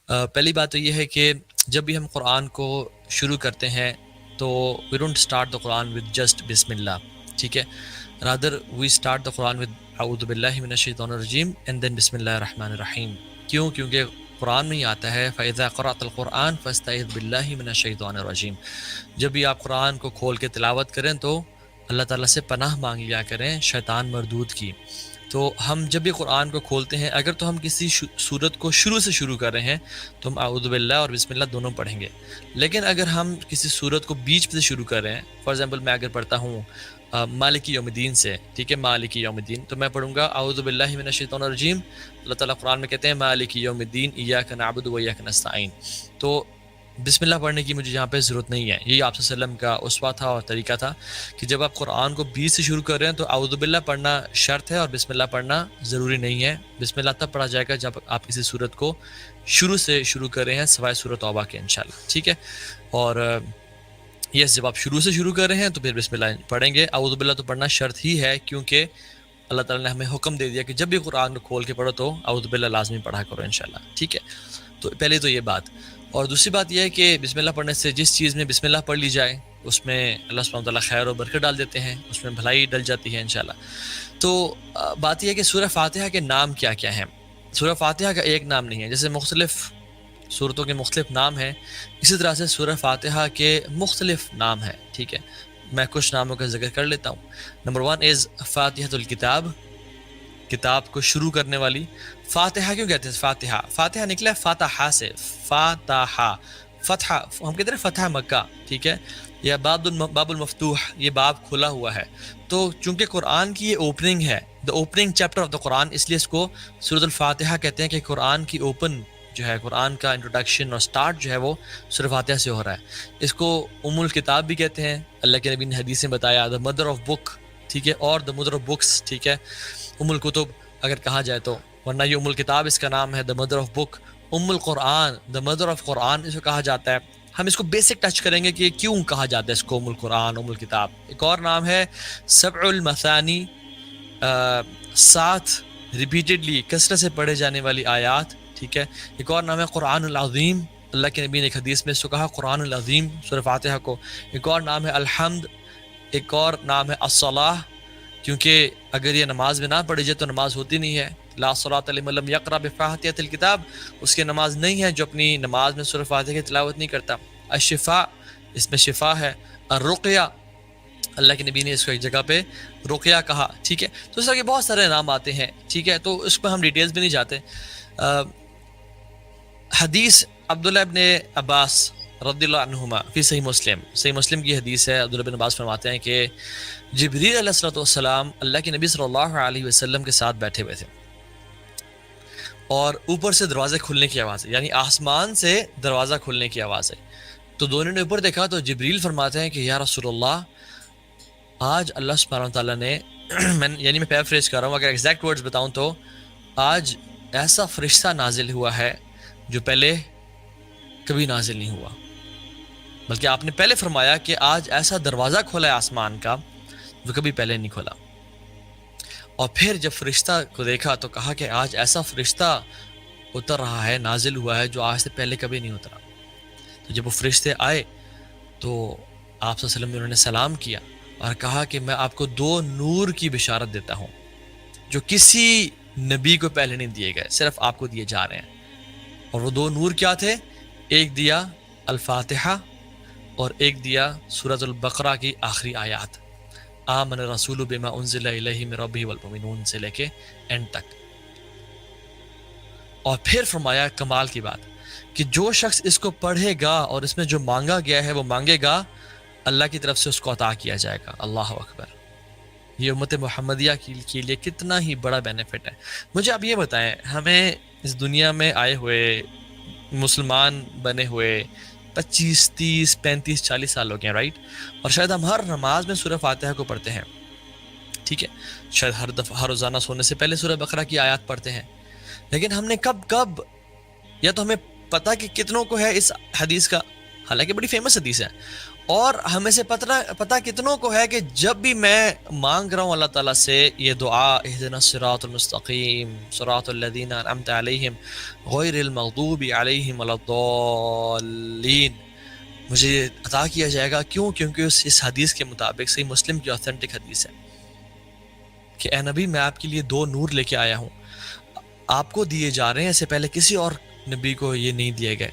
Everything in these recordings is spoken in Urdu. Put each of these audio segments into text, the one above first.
پہلی بات تو یہ ہے کہ جب بھی ہم قرآن کو شروع کرتے ہیں تو we don't start the Quran with just بسم اللہ، ٹھیک ہے، rather we start the Quran with اعوذ باللہ من الشیطان الرجیم اینڈ دین بسم اللہ الرحمن الرحیم۔ کیونکہ قرآن میں ہی آتا ہے فَإِذَا قَرَأْتَ الْقُرْآنَ فَاسْتَعِذْ بِاللَّهِ مِنَ الشَّيْطَانِ الرَّجِيمِ۔ جب بھی آپ قرآن کو کھول کے تلاوت کریں تو اللہ تعالیٰ سے پناہ مانگ لیا کریں شیطان مردود کی۔ تو ہم جب بھی قرآن کو کھولتے ہیں، اگر تو ہم کسی سورت کو شروع سے شروع کر رہے ہیں تو ہم اعوذ باللہ اور بسم اللہ دونوں پڑھیں گے، لیکن اگر ہم کسی سورت کو بیچ سے شروع کر رہے ہیں، فار ایگزامپل میں اگر پڑھتا ہوں مالک یوم الدین سے، ٹھیک ہے، مالک یوم الدین، تو میں پڑھوں گا اعوذ باللہ من الشیطان الرجیم۔ اللہ تعالیٰ قرآن میں کہتے ہیں مالک یوم الدین ایاک نعبد و ایاک نستعین، تو بسم اللہ پڑھنے کی مجھے یہاں پہ ضرورت نہیں ہے۔ یہی آپ صلی اللہ علیہ وسلم کا اسوہ تھا اور طریقہ تھا کہ جب آپ قرآن کو بیچ سے شروع کر رہے ہیں تو اعوذ باللہ پڑھنا شرط ہے اور بسم اللہ پڑھنا ضروری نہیں ہے۔ بسم اللہ تب پڑھا جائے گا جب آپ کسی صورت کو شروع سے شروع کر رہے ہیں سوائے سورۃ توبہ کے، انشاءاللہ، ٹھیک ہے۔ اور یس، جب آپ شروع سے شروع کر رہے ہیں تو پھر بسم اللہ پڑھیں گے۔ اعوذ باللہ تو پڑھنا شرط ہی ہے، کیونکہ اللہ تعالیٰ نے ہمیں حکم دے دیا کہ جب بھی قرآن کو کھول کے پڑھو تو اعوذ باللہ لازمی پڑھا کرو انشاءاللہ، ٹھیک ہے۔ تو پہلے تو یہ بات، اور دوسری بات یہ ہے کہ بسم اللہ پڑھنے سے جس چیز میں بسم اللہ پڑھ لی جائے اس میں اللہ سبحانہ وتعالیٰ خیر و برکت ڈال دیتے ہیں، اس میں بھلائی ڈل جاتی ہے انشاءاللہ۔ تو بات یہ ہے کہ سورہ فاتحہ کے نام کیا کیا ہیں۔ سورہ فاتحہ کا ایک نام نہیں ہے، جیسے مختلف سورتوں کے مختلف نام ہیں، اسی طرح سے سورہ فاتحہ کے مختلف نام ہیں، ٹھیک ہے۔ میں کچھ ناموں کا ذکر کر لیتا ہوں۔ نمبر 1 از فاتحۃ الکتاب، کتاب کو شروع کرنے والی۔ فاتحہ کیوں کہتے ہیں فاتحہ؟ فاتحہ نکلا ہے فاتحہ سے، فاتحہ، فتح، ہم کہتے ہیں فتح مکہ، ٹھیک ہے، یا باب المفتوح، یہ باب کھلا ہوا ہے۔ تو چونکہ قرآن کی یہ اوپننگ ہے، the opening chapter of the Quran, اس لیے اس کو سورۃ الفاتحہ کہتے ہیں کہ قرآن کی اوپن جو ہے، قرآن کا انٹروڈکشن اور سٹارٹ جو ہے وہ سورۃ فاتحہ سے ہو رہا ہے۔ اس کو الکتاب بھی کہتے ہیں، اللہ کے نبی نے حدیث میں بتایا دا مدر آف بک، ٹھیک ہے، اور دا مدر آف بکس، ٹھیک ہے، الکتب اگر کہا جائے تو، ورنہ یہ الکتاب اس کا نام ہے، دا مدر آف بک۔ القرآن، دا مدر آف قرآن اس کو کہا جاتا ہے۔ ہم اس کو بیسک ٹچ کریں گے کہ کیوں کہا جاتا ہے اس کو القرآن، الکتاب۔ ایک اور نام ہے سبع المثانی، 7 ریپیٹڈلی کثرت سے پڑھے جانے والی آیات، ٹھیک ہے۔ ایک اور نام ہے قرآن العظیم، اللہ کے نبی نے ایک حدیث میں اس کو کہا قرآن العظیم سورہ فاتحہ کو۔ ایک اور نام ہے الحمد، ایک اور نام ہے الصلاۃ، کیونکہ اگر یہ نماز میں نہ پڑھی جائے تو نماز ہوتی نہیں ہے۔ لا صلاۃ لمن لم یقرأ بفاتحۃ الکتاب، اس کی نماز نہیں ہے جو اپنی نماز میں سورہ فاتحہ کی تلاوت نہیں کرتا۔ الشفاء، اس میں شفا ہے۔ الرقیہ، اللہ کے نبی نے اس کو ایک جگہ پہ رقیہ کہا، ٹھیک ہے۔ تو اس طرح کے بہت سارے نام آتے ہیں، ٹھیک ہے، تو اس پہ ہم ڈیٹیلز بھی نہیں جاتے۔ حدیث عبداللہ ابن عباس رضی اللہ عنہما فی صحیح مسلم، صحیح مسلم کی حدیث ہے، عبداللہ بن عباس فرماتے ہیں کہ جبریل علیہ الصلوۃ والسلام اللہ کے نبی صلی اللہ علیہ وسلم کے ساتھ بیٹھے ہوئے تھے، اور اوپر سے دروازے کھلنے کی آواز ہے، یعنی آسمان سے دروازہ کھلنے کی آواز ہے۔ تو دونوں نے اوپر دیکھا تو جبریل فرماتے ہیں کہ یا رسول اللہ، آج اللہ سبحانہ وتعالیٰ نے یعنی میں پیرافریز کر رہا ہوں، اگر ایگزیکٹ ورڈز بتاؤں تو آج ایسا فرشتہ نازل ہوا ہے جو پہلے کبھی نازل نہیں ہوا، بلکہ آپ نے پہلے فرمایا کہ آج ایسا دروازہ کھولا ہے آسمان کا جو کبھی پہلے نہیں کھولا۔ اور پھر جب فرشتہ کو دیکھا تو کہا کہ آج ایسا فرشتہ اتر رہا ہے، نازل ہوا ہے جو آج سے پہلے کبھی نہیں اترا۔ تو جب وہ فرشتے آئے تو آپ صلی اللہ علیہ وسلم نے انہوں نے سلام کیا اور کہا کہ میں آپ کو 2 نور کی بشارت دیتا ہوں جو کسی نبی کو پہلے نہیں دیے گئے، صرف آپ کو دیے جا رہے ہیں۔ اور وہ 2 نور کیا تھے؟ ایک دیا الفاتحہ اور ایک دیا سورۃ البقرہ کی آخری آیات، آمن الرسول بما انزل الیہ من ربہ والمؤمنون سے لے کے اینڈ تک۔ اور پھر فرمایا کمال کی بات کہ جو شخص اس کو پڑھے گا اور اس میں جو مانگا گیا ہے وہ مانگے گا، اللہ کی طرف سے اس کو عطا کیا جائے گا۔ اللہ اکبر! یہ امت محمدیہ کے لیے کتنا ہی بڑا بینیفٹ ہے۔ مجھے آپ یہ بتائیں، ہمیں اس دنیا میں آئے ہوئے، مسلمان بنے ہوئے 25 30 35 40 سال ہو گئے، رائٹ؟ اور شاید ہم ہر نماز میں سورہ فاتحہ کو پڑھتے ہیں، ٹھیک ہے، شاید ہر روزانہ سونے سے پہلے سورہ بقرہ کی آیات پڑھتے ہیں، لیکن ہم نے کب یا تو ہمیں پتہ کہ کتنوں کو ہے اس حدیث کا، حالانکہ بڑی فیمس حدیث ہے. اور ہمیں سے پتہ کتنوں کو ہے کہ جب بھی میں مانگ رہا ہوں اللہ تعالیٰ سے یہ دعا اہدنا الصراط المستقیم صراط الذین انعمت علیہم غیر المغضوب علیہم ولا الضالین، مجھے یہ عطا کیا جائے گا. کیوں؟ کیونکہ اس حدیث کے مطابق صحیح مسلم کی اوتھینٹک حدیث ہے کہ اے نبی میں آپ کے لیے 2 نور لے کے آیا ہوں، آپ کو دیے جا رہے ہیں، اس سے پہلے کسی اور نبی کو یہ نہیں دیے گئے.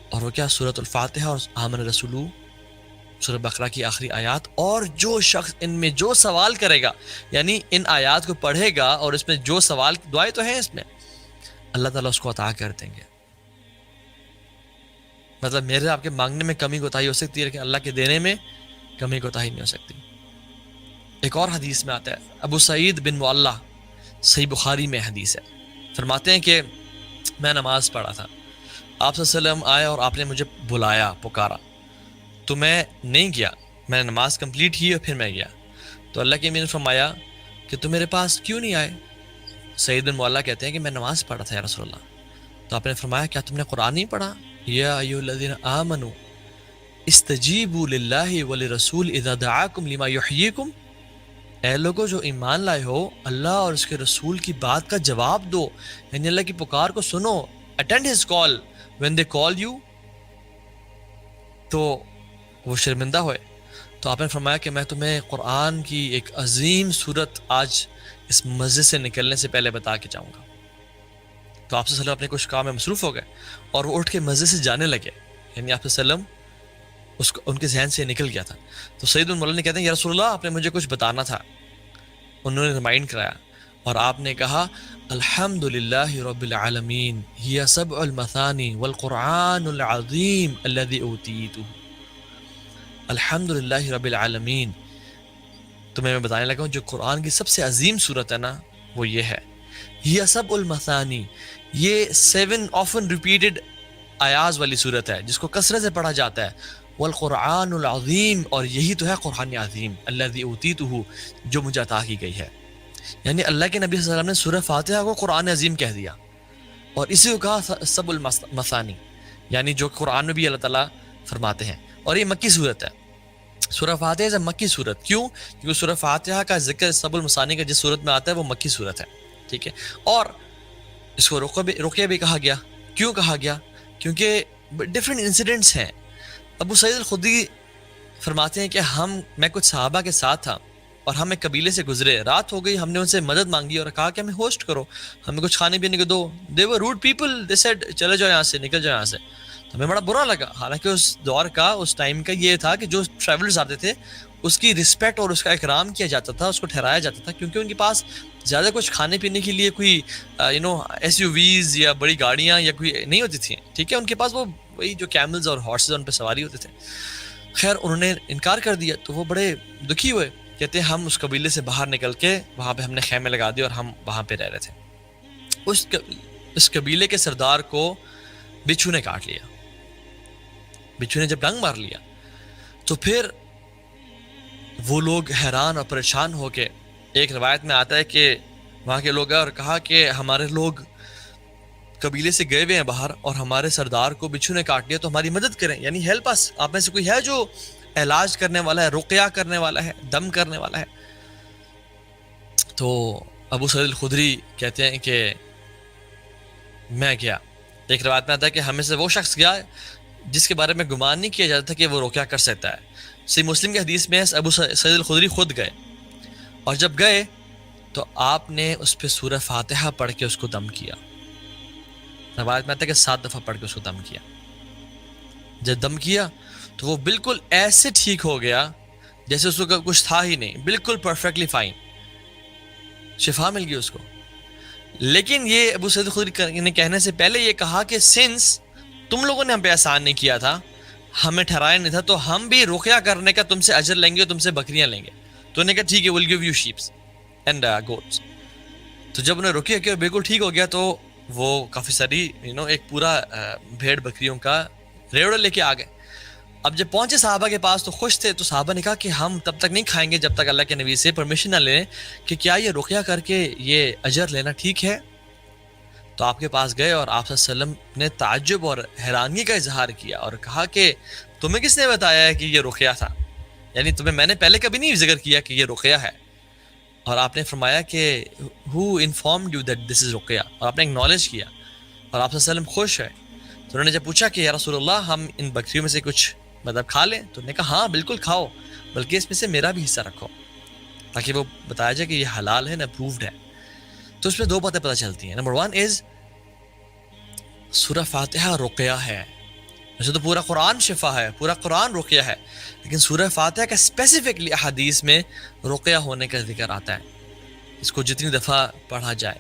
اور وہ کیا؟ سورۃ الفاتحہ اور آمن رسولو سورہ بقرہ کی آخری آیات. اور جو شخص ان میں جو سوال کرے گا، یعنی ان آیات کو پڑھے گا اور اس میں جو سوال، دعائیں تو ہیں اس میں، اللہ تعالیٰ اس کو عطا کر دیں گے. مطلب میرے آپ کے مانگنے میں کمی کوتاہی ہو سکتی ہے لیکن اللہ کے دینے میں کمی کوتاہی نہیں ہو سکتی. ایک اور حدیث میں آتا ہے، ابو سعید بن معلہ، صحیح بخاری میں حدیث ہے، فرماتے ہیں کہ میں نماز پڑھا تھا، آپ صلی اللہ علیہ وسلم آئے اور آپ نے مجھے بلایا، پکارا، تو میں نہیں گیا، میں نے نماز کمپلیٹ کی اور پھر میں گیا. تو اللہ کے امین نے فرمایا کہ تم میرے پاس کیوں نہیں آئے؟ سعید بن معلہ کہتے ہیں کہ میں نماز پڑھا تھا یا رسول اللہ. تو آپ نے فرمایا کیا تم نے قرآن نہیں پڑھا؟ یا ایھا الذین آمنوا استجیبوا للہ ولرسول اذا دعاکم لما یحییکم، اے لوگو جو ایمان لائے ہو، اللہ اور اس کے رسول کی بات کا جواب دو، یعنی اللہ کی پکار کو سنو، attend his call when they call you. تو وہ شرمندہ ہوئے. تو آپ نے فرمایا کہ میں تمہیں قرآن کی ایک عظیم صورت آج اس مسجد سے نکلنے سے پہلے بتا کے جاؤں گا. تو آپ صلی اللہ علیہ وسلم اپنے کچھ کام میں مصروف ہو گئے اور وہ اٹھ کے مسجد سے جانے لگے، یعنی آپ صلی اللہ علیہ وسلم ان کے ذہن سے نکل گیا تھا. تو سعید بن معلہ نے کہتے ہیں یا رسول اللہ آپ نے مجھے کچھ بتانا تھا. انہوں نے ریمائنڈ کرایا اور آپ نے کہا الحمد للہ رب العالمین ہی سبع المثانی والقرآن العظیم الذی اوتیتہ. الحمد للہ رب العالمین، تمہیں میں بتانے لگا ہوں جو قرآن کی سب سے عظیم صورت ہے نا وہ یہ ہے. ہی سبع المثانی، یہ 7 often repeated آیاز والی صورت ہے جس کو کثرت سے پڑھا جاتا ہے. والقرآن العظیم، اور یہی تو ہے قرآن عظیم، الذی اوتیتہ، جو مجھے عطا کی گئی ہے. یعنی اللہ کے نبی صلی اللہ علیہ وسلم نے سورہ فاتحہ کو قرآن عظیم کہہ دیا اور اسی کو کہا سبع المثانی، یعنی جو قرآن میں بھی اللہ تعالیٰ فرماتے ہیں. اور یہ مکی صورت ہے، سورہ فاتحہ سے مکی صورت. کیوں؟ کیونکہ سورہ فاتحہ کا ذکر سبع المثانی کا جس صورت میں آتا ہے وہ مکی صورت ہے. ٹھیک ہے، اور اس کو رقیہ بھی کہا گیا. کیوں کہا گیا؟ کیونکہ ڈفرینٹ انسیڈنٹس ہیں. ابو سعید الخدری فرماتے ہیں کہ میں کچھ صحابہ کے ساتھ تھا اور ہم ایک قبیلے سے گزرے، رات ہو گئی، ہم نے ان سے مدد مانگی اور کہا کہ ہمیں ہوسٹ کرو، ہمیں کچھ کھانے پینے کو دو. دے ور روڈ پیپل، دے سیڈ چلے جاؤ یہاں سے، نکل جاؤ یہاں سے. تو ہمیں بڑا برا لگا، حالانکہ اس دور کا، اس ٹائم کا یہ تھا کہ جو ٹریولرز آتے تھے اس کی رسپیکٹ اور اس کا اکرام کیا جاتا تھا، اس کو ٹھہرایا جاتا تھا، کیونکہ ان کے پاس زیادہ کچھ کھانے پینے کے لیے کوئی ایس یو ویز یا بڑی گاڑیاں یا کوئی نہیں ہوتی تھیں. ٹھیک ہے، ان کے پاس وہ وہی جو کیملز اور ہارسز ان پہ سواری ہوتے تھے. خیر انہوں نے انکار کر دیا تو وہ بڑے دکھی ہوئے، کہتے ہیں ہم اس قبیلے سے باہر نکل کے وہاں پہ ہم نے خیمے لگا دیے اور ہم وہاں پہ رہ رہے تھے. اس قبیلے کے سردار کو بچھو نے کاٹ لیا. بچھو نے جب ڈنگ مار لیا تو پھر وہ لوگ حیران اور پریشان ہو کے، ایک روایت میں آتا ہے کہ وہاں کے لوگ اور کہا کہ ہمارے لوگ قبیلے سے گئے ہوئے ہیں باہر اور ہمارے سردار کو بچھو نے کاٹ لیا، تو ہماری مدد کریں، یعنی ہیلپ اس. آپ میں سے کوئی ہے جو علاج کرنے والا ہے، رقیہ کرنے والا ہے، دم کرنے والا ہے؟ تو ابو سعید الخدری کہتے ہیں کہ میں گیا. ایک روایت میں آتا ہے کہ ہمیں سے وہ شخص گیا جس کے بارے میں گمان نہیں کیا جاتا تھا کہ وہ رقیہ کر سکتا ہے. صحیح مسلم کی حدیث میں ابو سعید الخدری خود گئے اور جب گئے تو آپ نے اس پہ سورہ فاتحہ پڑھ کے اس کو دم کیا. روایت میں آتا ہے کہ 7 دفعہ پڑھ کے اس کو دم کیا. جب دم کیا تو وہ بالکل ایسے ٹھیک ہو گیا جیسے اس کو کچھ تھا ہی نہیں، بالکل پرفیکٹلی فائن، شفا مل گئی اس کو. لیکن یہ ابو سعید الخدری نے کہنے سے پہلے یہ کہا کہ سنس تم لوگوں نے ہم پہ احسان نہیں کیا تھا، ہمیں ٹھہرایا نہیں تھا، تو ہم بھی رقیہ کرنے کا تم سے اجر لیں گے اور تم سے بکریاں لیں گے. تو انہوں نے کہا ٹھیک ہے، we'll give you sheep and goats. تو جب انہیں رقیہ کیا بالکل ٹھیک ہو گیا تو وہ کافی ساری ایک پورا بھیڑ بکریوں کا ریوڑا لے کے آ گئے. اب جب پہنچے صحابہ کے پاس تو خوش تھے. تو صحابہ نے کہا کہ ہم تب تک نہیں کھائیں گے جب تک اللہ کے نبی سے پرمیشن نہ لیں کہ کیا یہ رقیہ کر کے یہ اجر لینا ٹھیک ہے. تو آپ کے پاس گئے اور آپ صلی اللہ علیہ وسلم نے تعجب اور حیرانگی کا اظہار کیا اور کہا کہ تمہیں کس نے بتایا ہے کہ یہ رقیہ تھا، یعنی تمہیں میں نے پہلے کبھی نہیں ذکر کیا کہ یہ رقیہ ہے. اور آپ نے فرمایا کہ who informed you that this is Ruqaiya, اور آپ نے اکنالج کیا اور آپ صلی اللہ علیہ وسلم خوش ہے. تو انہوں نے جب پوچھا کہ یا رسول اللہ ہم ان بکریوں میں سے کچھ مطلب کھا لیں، تو انہوں نے کہا ہاں بالکل کھاؤ، بلکہ اس میں سے میرا بھی حصہ رکھو تاکہ وہ بتایا جائے کہ یہ حلال ہے نہ اپرووڈ ہے. تو اس میں دو باتیں پتہ چلتی ہیں. نمبر 1 از سورہ فاتحہ رقیہ ہے. ویسے تو پورا قرآن شفا ہے، پورا قرآن رقیہ ہے، لیکن سورہ فاتحہ کا اسپیسیفکلی احادیث میں رقیہ ہونے کا ذکر آتا ہے. اس کو جتنی دفعہ پڑھا جائے